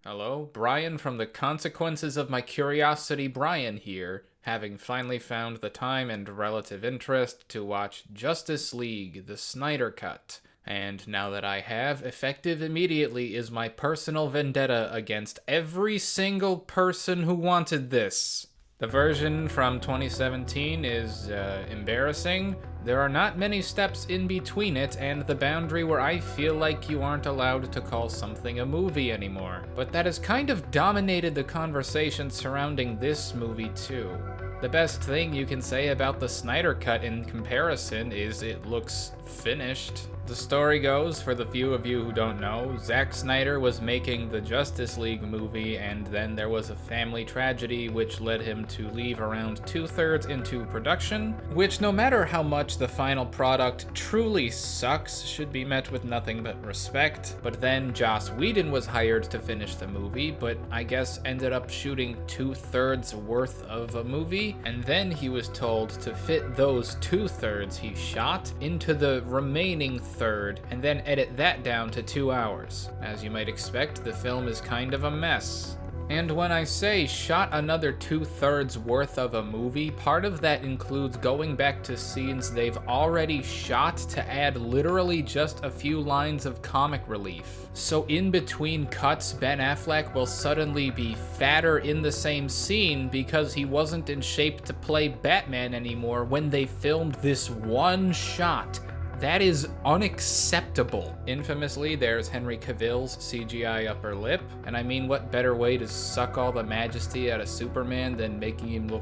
Hello, Brian from the Consequences of My Curiosity Brian here, having finally found the time and relative interest to watch Justice League, the Snyder Cut. And now that I have, effective immediately is my personal vendetta against every single person who wanted this. The version from 2017 is embarrassing. There are not many steps in between it and the boundary where I feel like you aren't allowed to call something a movie anymore. But that has kind of dominated the conversation surrounding this movie too. The best thing you can say about the Snyder Cut in comparison is it looks finished. The story goes, for the few of you who don't know, Zack Snyder was making the Justice League movie, and then there was a family tragedy which led him to leave around 2/3 into production, which no matter how much the final product truly sucks, should be met with nothing but respect. But then Joss Whedon was hired to finish the movie, but I guess ended up shooting 2/3 worth of a movie, and then he was told to fit those 2/3 he shot into the remaining third, and then edit that down to 2 hours. As you might expect, the film is kind of a mess. And when I say shot another 2/3 worth of a movie, part of that includes going back to scenes they've already shot to add literally just a few lines of comic relief. So in between cuts, Ben Affleck will suddenly be fatter in the same scene because he wasn't in shape to play Batman anymore when they filmed this one shot. That is unacceptable. Infamously, there's Henry Cavill's CGI upper lip, and I mean, what better way to suck all the majesty out of Superman than making him look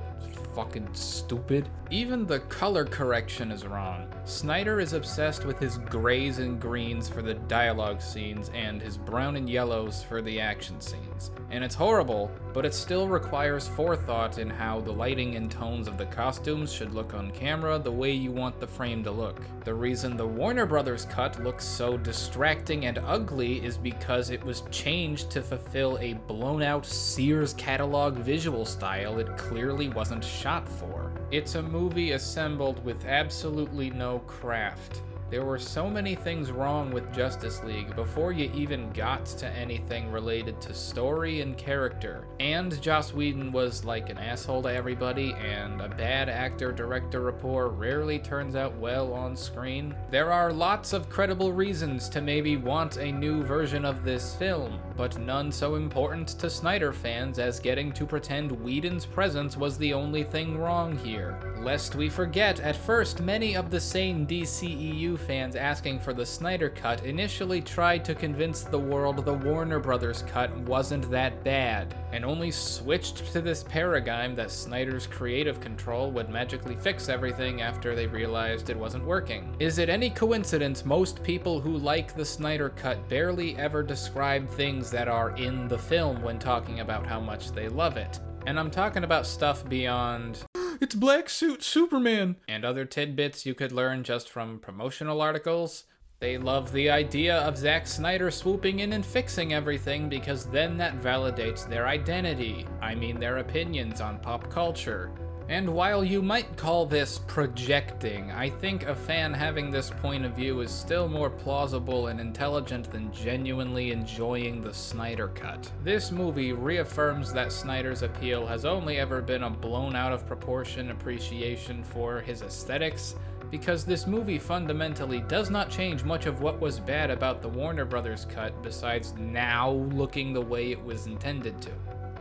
fucking stupid? Even the color correction is wrong. Snyder is obsessed with his grays and greens for the dialogue scenes and his brown and yellows for the action scenes. And it's horrible, but it still requires forethought in how the lighting and tones of the costumes should look on camera the way you want the frame to look. The reason the Warner Brothers cut looks so distracting and ugly is because it was changed to fulfill a blown-out Sears catalog visual style it clearly wasn't shot for. It's a movie assembled with absolutely no craft. There were so many things wrong with Justice League before you even got to anything related to story and character. And Joss Whedon was like an asshole to everybody, and a bad actor-director rapport rarely turns out well on screen. There are lots of credible reasons to maybe want a new version of this film, but none so important to Snyder fans as getting to pretend Whedon's presence was the only thing wrong here. Lest we forget, at first many of the same DCEU fans asking for the Snyder Cut initially tried to convince the world the Warner Brothers cut wasn't that bad, and only switched to this paradigm that Snyder's creative control would magically fix everything after they realized it wasn't working. Is it any coincidence most people who like the Snyder Cut barely ever describe things that are in the film when talking about how much they love it? And I'm talking about stuff beyond "It's Black Suit Superman" and other tidbits you could learn just from promotional articles. They love the idea of Zack Snyder swooping in and fixing everything because then that validates their identity. I mean, their opinions on pop culture. And while you might call this projecting, I think a fan having this point of view is still more plausible and intelligent than genuinely enjoying the Snyder Cut. This movie reaffirms that Snyder's appeal has only ever been a blown out of proportion appreciation for his aesthetics, because this movie fundamentally does not change much of what was bad about the Warner Brothers cut besides now looking the way it was intended to.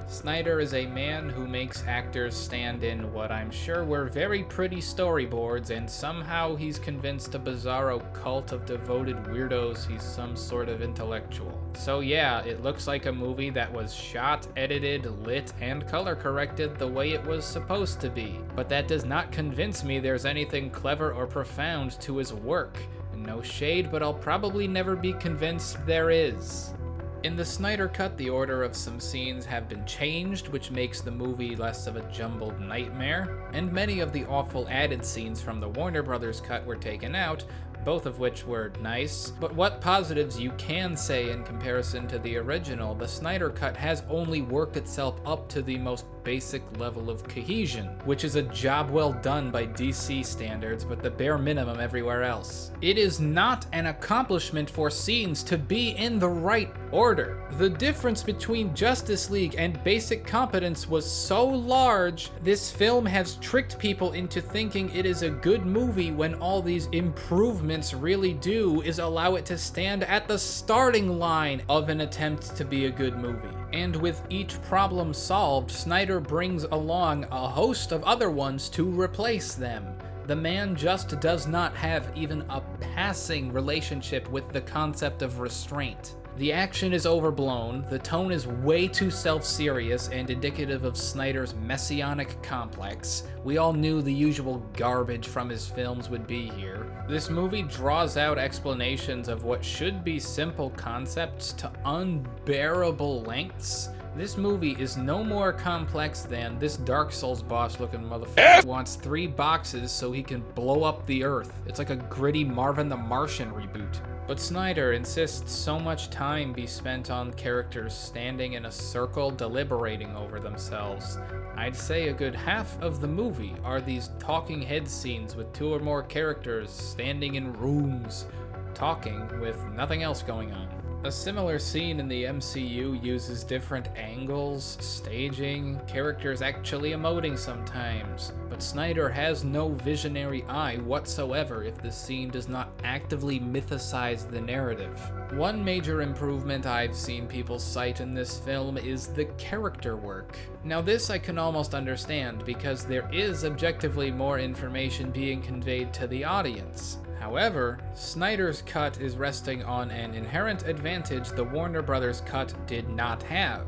Snyder is a man who makes actors stand in what I'm sure were very pretty storyboards, and somehow he's convinced a bizarro cult of devoted weirdos he's some sort of intellectual. So yeah, it looks like a movie that was shot, edited, lit, and color corrected the way it was supposed to be. But that does not convince me there's anything clever or profound to his work. No shade, but I'll probably never be convinced there is. In the Snyder Cut, the order of some scenes have been changed, which makes the movie less of a jumbled nightmare, and many of the awful added scenes from the Warner Brothers cut were taken out, both of which were nice. But what positives you can say in comparison to the original, the Snyder Cut has only worked itself up to the most basic level of cohesion, which is a job well done by DC standards, but the bare minimum everywhere else. It is not an accomplishment for scenes to be in the right order. The difference between Justice League and basic competence was so large, this film has tricked people into thinking it is a good movie when all these improvements really do is allow it to stand at the starting line of an attempt to be a good movie. And with each problem solved, Snyder brings along a host of other ones to replace them. The man just does not have even a passing relationship with the concept of restraint. The action is overblown, the tone is way too self-serious and indicative of Snyder's messianic complex. We all knew the usual garbage from his films would be here. This movie draws out explanations of what should be simple concepts to unbearable lengths. This movie is no more complex than this Dark Souls boss looking motherfucker wants 3 boxes so he can blow up the earth. It's like a gritty Marvin the Martian reboot. But Snyder insists so much time be spent on characters standing in a circle deliberating over themselves. I'd say a good half of the movie are these talking head scenes with 2 or more characters standing in rooms, talking with nothing else going on. A similar scene in the MCU uses different angles, staging, characters actually emoting sometimes, but Snyder has no visionary eye whatsoever if the scene does not actively mythicize the narrative. One major improvement I've seen people cite in this film is the character work. Now this I can almost understand because there is objectively more information being conveyed to the audience. However, Snyder's cut is resting on an inherent advantage the Warner Brothers cut did not have.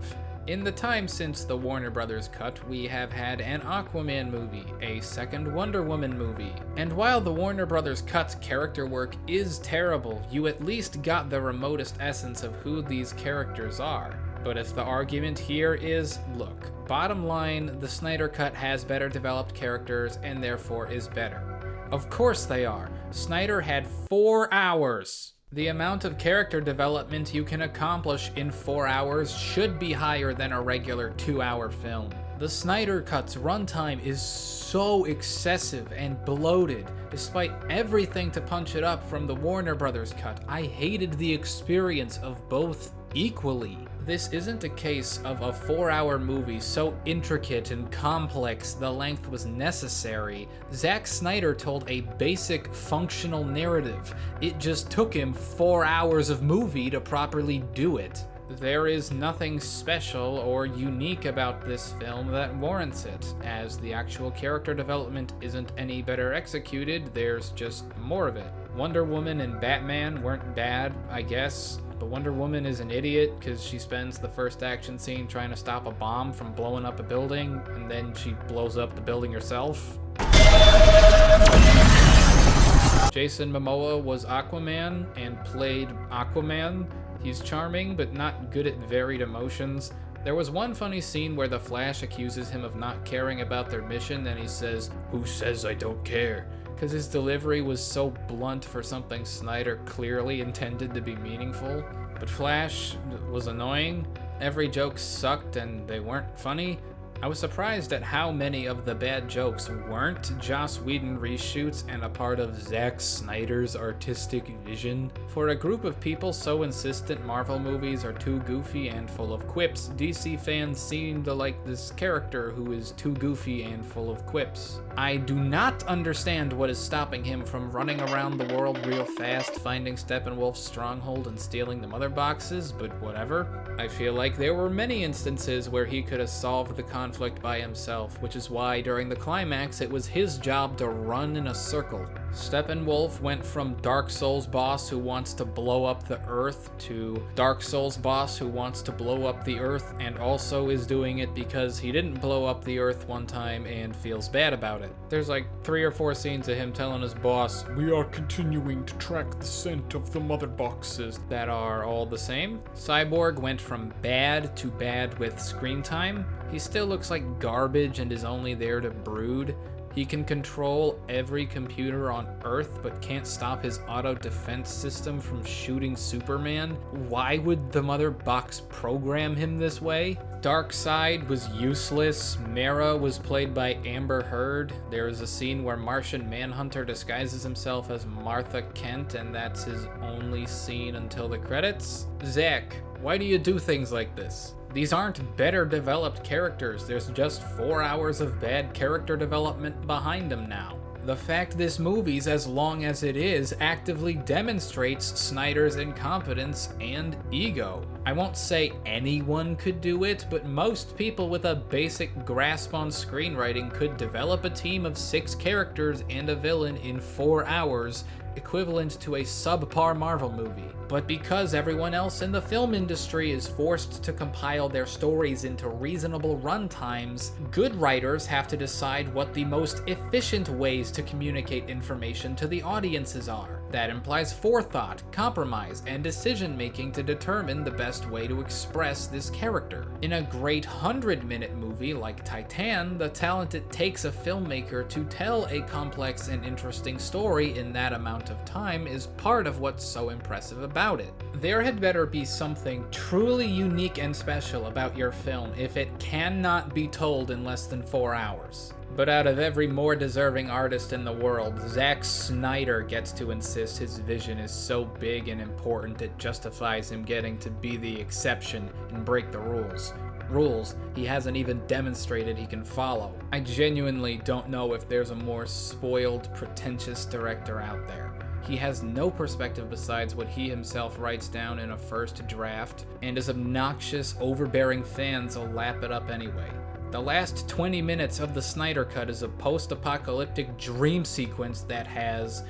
In the time since the Warner Brothers cut, we have had an Aquaman movie, a second Wonder Woman movie, and while the Warner Brothers cut's character work is terrible, you at least got the remotest essence of who these characters are. But if the argument here is, look, bottom line, the Snyder cut has better developed characters and therefore is better. Of course they are. Snyder had 4 hours. The amount of character development you can accomplish in 4 hours should be higher than a regular 2-hour film. The Snyder Cut's runtime is so excessive and bloated. Despite everything to punch it up from the Warner Brothers cut, I hated the experience of both equally. This isn't a case of a 4-hour movie so intricate and complex the length was necessary. Zack Snyder told a basic functional narrative. It just took him 4 hours of movie to properly do it. There is nothing special or unique about this film that warrants it, as the actual character development isn't any better executed, there's just more of it. Wonder Woman and Batman weren't bad, I guess, but Wonder Woman is an idiot because she spends the first action scene trying to stop a bomb from blowing up a building, and then she blows up the building herself. Jason Momoa was Aquaman and played Aquaman. He's charming, but not good at varied emotions. There was one funny scene where the Flash accuses him of not caring about their mission, and he says, "Who says I don't care?" Because his delivery was so blunt for something Snyder clearly intended to be meaningful. But Flash was annoying, every joke sucked and they weren't funny. I was surprised at how many of the bad jokes weren't Joss Whedon reshoots and a part of Zack Snyder's artistic vision. For a group of people so insistent Marvel movies are too goofy and full of quips, DC fans seem to like this character who is too goofy and full of quips. I do not understand what is stopping him from running around the world real fast, finding Steppenwolf's stronghold and stealing the mother boxes, but whatever. I feel like there were many instances where he could have solved the conflict by himself, which is why during the climax it was his job to run in a circle. Steppenwolf went from Dark Souls boss who wants to blow up the earth to Dark Souls boss who wants to blow up the earth and also is doing it because he didn't blow up the earth one time and feels bad about it. There's like 3 or 4 scenes of him telling his boss, "We are continuing to track the scent of the mother boxes," that are all the same. Cyborg went from bad to bad with screen time. He still looks like garbage and is only there to brood. He can control every computer on Earth but can't stop his auto-defense system from shooting Superman. Why would the mother box program him this way? Darkseid was useless. Mara was played by Amber Heard. There is a scene where Martian Manhunter disguises himself as Martha Kent, and that's his only scene until the credits. Zack, why do you do things like this? These aren't better developed characters, there's just 4 hours of bad character development behind them now. The fact this movie's as long as it is actively demonstrates Snyder's incompetence and ego. I won't say anyone could do it, but most people with a basic grasp on screenwriting could develop a team of 6 characters and a villain in 4 hours, equivalent to a subpar Marvel movie. But because everyone else in the film industry is forced to compile their stories into reasonable runtimes, good writers have to decide what the most efficient ways to communicate information to the audiences are. That implies forethought, compromise, and decision-making to determine the best way to express this character. In a great 100-minute movie like Titan, the talent it takes a filmmaker to tell a complex and interesting story in that amount of time is part of what's so impressive about it. There had better be something truly unique and special about your film if it cannot be told in less than 4 hours. But out of every more deserving artist in the world, Zack Snyder gets to insist his vision is so big and important it justifies him getting to be the exception and break the rules. Rules he hasn't even demonstrated he can follow. I genuinely don't know if there's a more spoiled, pretentious director out there. He has no perspective besides what he himself writes down in a first draft, and his obnoxious, overbearing fans will lap it up anyway. The last 20 minutes of the Snyder Cut is a post-apocalyptic dream sequence that has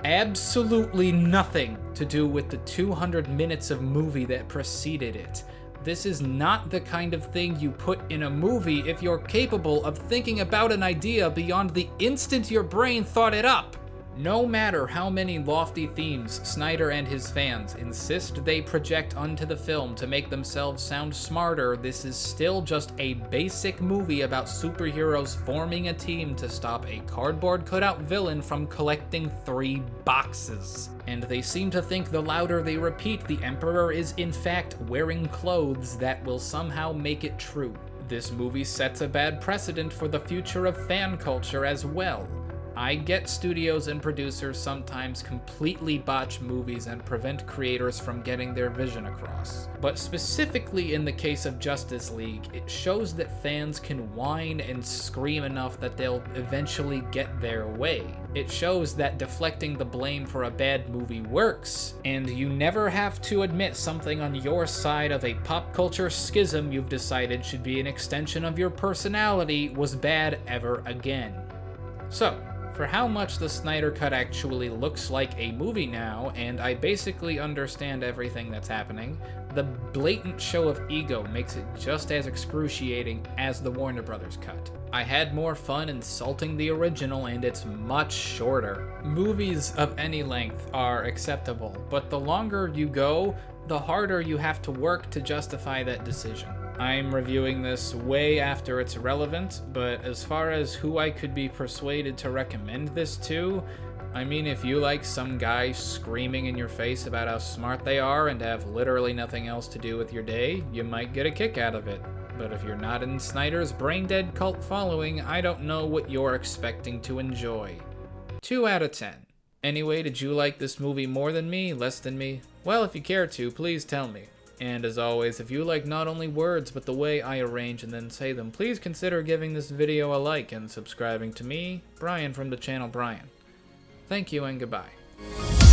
absolutely nothing to do with the 200 minutes of movie that preceded it. This is not the kind of thing you put in a movie if you're capable of thinking about an idea beyond the instant your brain thought it up. No matter how many lofty themes Snyder and his fans insist they project onto the film to make themselves sound smarter, this is still just a basic movie about superheroes forming a team to stop a cardboard cutout villain from collecting 3 boxes. And they seem to think the louder they repeat the Emperor is in fact wearing clothes that will somehow make it true. This movie sets a bad precedent for the future of fan culture as well. I get studios and producers sometimes completely botch movies and prevent creators from getting their vision across. But specifically in the case of Justice League, it shows that fans can whine and scream enough that they'll eventually get their way. It shows that deflecting the blame for a bad movie works, and you never have to admit something on your side of a pop culture schism you've decided should be an extension of your personality was bad ever again. So, for how much the Snyder Cut actually looks like a movie now, and I basically understand everything that's happening, the blatant show of ego makes it just as excruciating as the Warner Brothers cut. I had more fun insulting the original, and it's much shorter. Movies of any length are acceptable, but the longer you go, the harder you have to work to justify that decision. I'm reviewing this way after it's relevant, but as far as who I could be persuaded to recommend this to, I mean, if you like some guy screaming in your face about how smart they are and have literally nothing else to do with your day, you might get a kick out of it. But if you're not in Snyder's brain-dead cult following, I don't know what you're expecting to enjoy. 2 out of 10. Anyway, did you like this movie more than me, less than me? Well, if you care to, please tell me. And as always, if you like not only words, but the way I arrange and then say them, please consider giving this video a like and subscribing to me, Brian from the channel Brian. Thank you and goodbye.